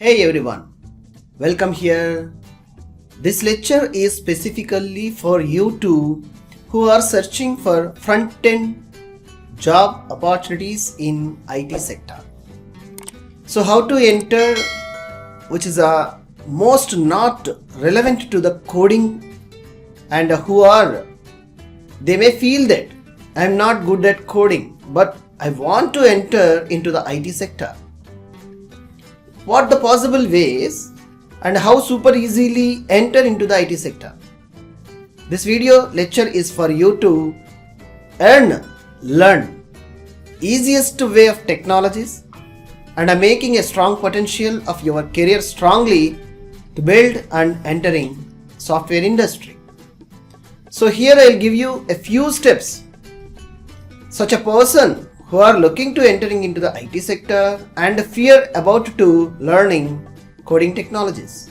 Hey everyone, welcome here. This lecture is specifically for you two who are searching for front-end job opportunities in IT sector. So how to enter, which is most not relevant to the coding, and they may feel that I am not good at coding, but I want to enter into the IT sector. What the possible ways and how super easily enter into the IT sector. This video lecture is for you to learn easiest way of technologies and are making a strong potential of your career strongly to build and entering software industry. So here I will give you a few steps. Such a person who are looking to entering into the IT sector and fear about to learning coding technologies.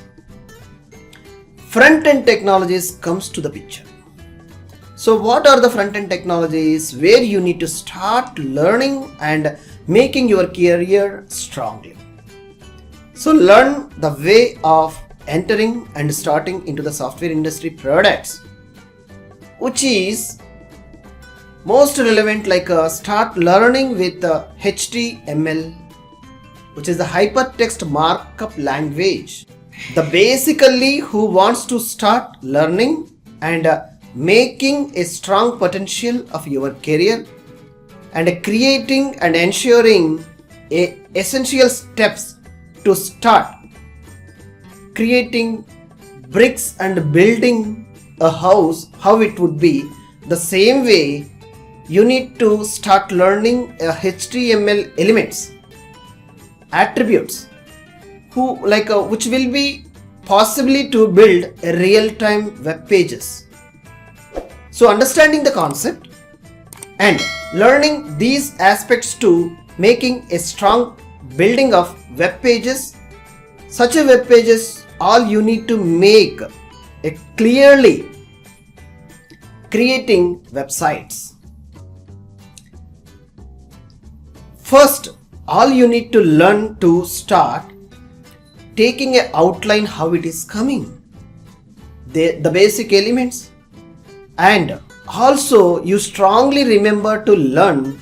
Front-end technologies comes to the picture. So what are the front-end technologies where you need to start learning and making your career strongly? So learn the way of entering and starting into the software industry products, which is most relevant, start learning with HTML, which is the hypertext markup language. The basically who wants to start learning and making a strong potential of your career and creating and ensuring essential steps to start creating bricks and building a house, how it would be. The same way you need to start learning HTML elements, attributes, which will be possibly to build a real-time web pages. So understanding the concept and learning these aspects to making a strong building of web pages. Such a web pages, all you need to make a clearly creating websites. First, all you need to learn to start taking an outline how it is coming, the basic elements, and also you strongly remember to learn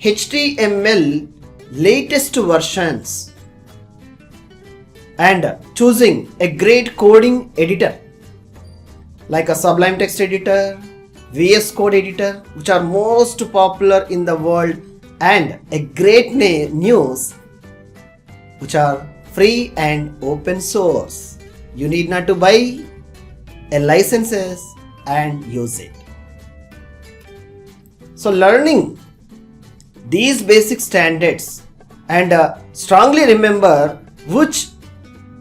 HTML latest versions and choosing a great coding editor like a Sublime Text Editor, VS Code Editor, which are most popular in the world, and a great news, which are free and open source. You need not to buy a licenses and use it. So learning these basic standards and strongly remember which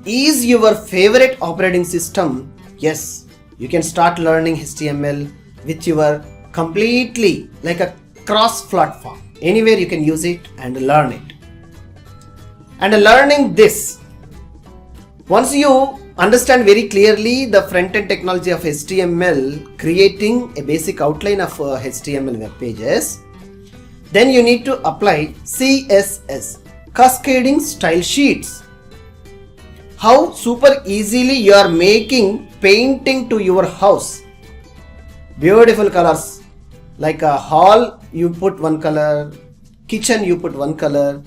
is your favorite operating system. Yes, you can start learning HTML with your completely like a cross-platform. Anywhere you can use it and learn it. And learning this, once you understand very clearly the front-end technology of HTML, creating a basic outline of HTML web pages, then you need to apply CSS, cascading style sheets. How super easily you are making painting to your house. Beautiful colors, like a hall you put one color, kitchen you put one color,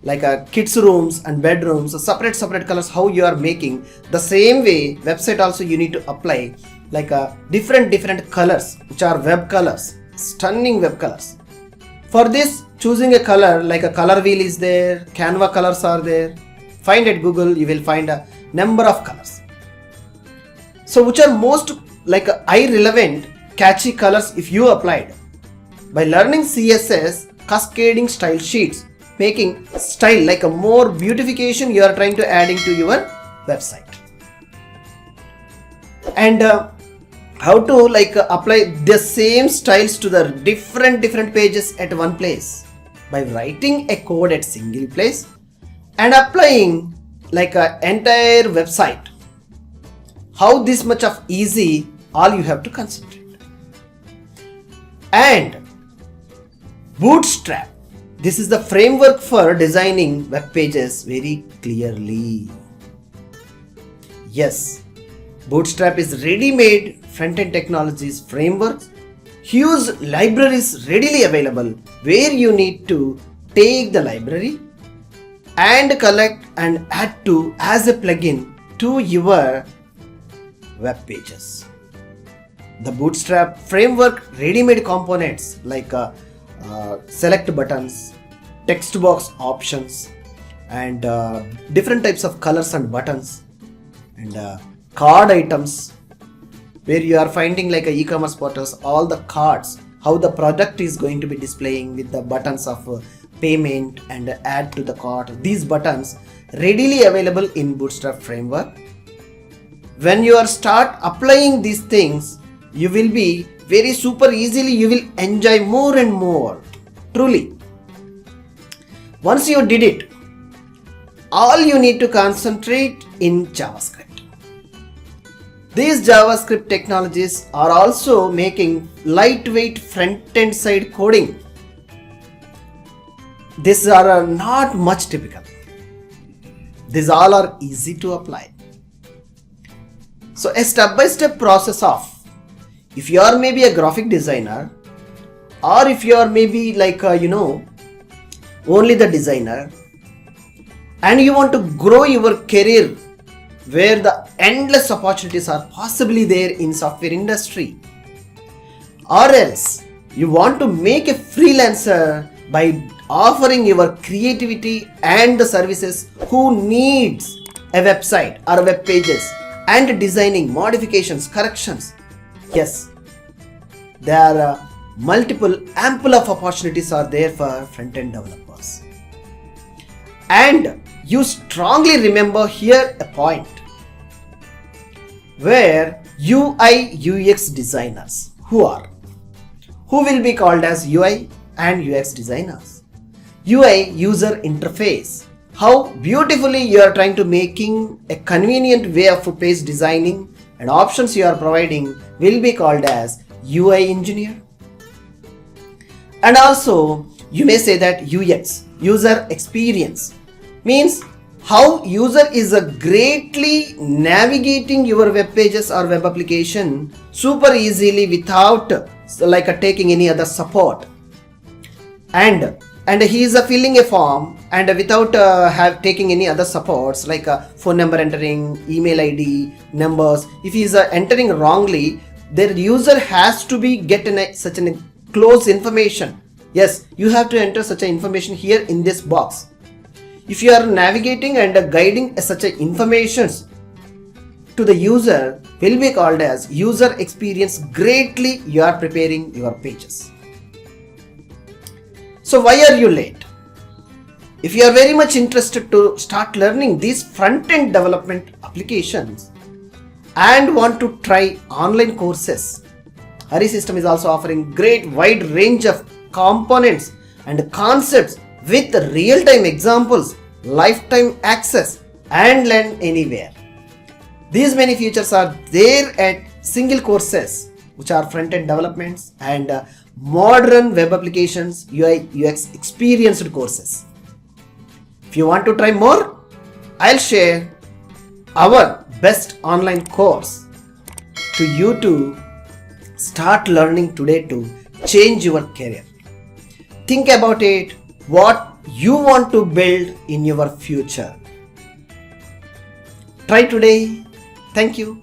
like a kids rooms and bedrooms, separate colors. How you are making the same way website also you need to apply like a different colors, which are web colors, stunning web colors. For this, choosing a color, like a color wheel is there, Canva colors are there. Find at Google, you will find a number of colors. So which are most like eye relevant catchy colors if you applied. By learning CSS, cascading style sheets, making style like a more beautification you are trying to add into your website. And how to apply the same styles to the different pages at one place. By writing a code at single place and applying like an entire website. How this much of easy, all you have to concentrate. And bootstrap This is the framework for designing web pages very clearly. Yes, Bootstrap is ready-made front-end technologies framework. Huge libraries readily available where you need to take the library and collect and add to as a plugin to your web pages. The Bootstrap framework ready-made components like select buttons, text box options, and different types of colors and buttons, and card items, where you are finding like a e-commerce portals all the cards, how the product is going to be displaying with the buttons of payment and add to the cart. These buttons readily available in Bootstrap framework. When you are start applying these things, you will be very super easily, you will enjoy more and more. Truly. Once you did it, all you need to concentrate in JavaScript. These JavaScript technologies are also making lightweight front-end side coding. These are not much typical. These all are easy to apply. So a step-by-step process of, if you are maybe a graphic designer, or if you are maybe like only the designer, and you want to grow your career where the endless opportunities are possibly there in software industry, or else you want to make a freelancer by offering your creativity and the services who needs a website or web pages and designing modifications, corrections. Yes, there are multiple ample of opportunities are there for front-end developers. And you strongly remember here a point where UI UX designers who will be called as UI and UX designers. UI, user interface, how beautifully you are trying to making a convenient way of page designing and options you are providing will be called as UI engineer. And also you may say that UX, user experience, means how user is greatly navigating your web pages or web application super easily without taking any other support, and he is filling a form and without taking any other supports like phone number entering, email ID, numbers. If he is entering wrongly, the user has to be such a close information. Yes, you have to enter such a information here in this box. If you are navigating and guiding such a informations to the user will be called as user experience. Greatly you are preparing your pages. So why are you late? If you are very much interested to start learning these front-end development applications and want to try online courses, Harisystems is also offering great wide range of components and concepts with real-time examples, lifetime access, and learn anywhere. These many features are there at single courses, which are front-end developments and modern web applications, UI UX experienced courses. If you want to try more, I'll share our best online course to you to start learning today to change your career. Think about it, what you want to build in your future. Try today. Thank you.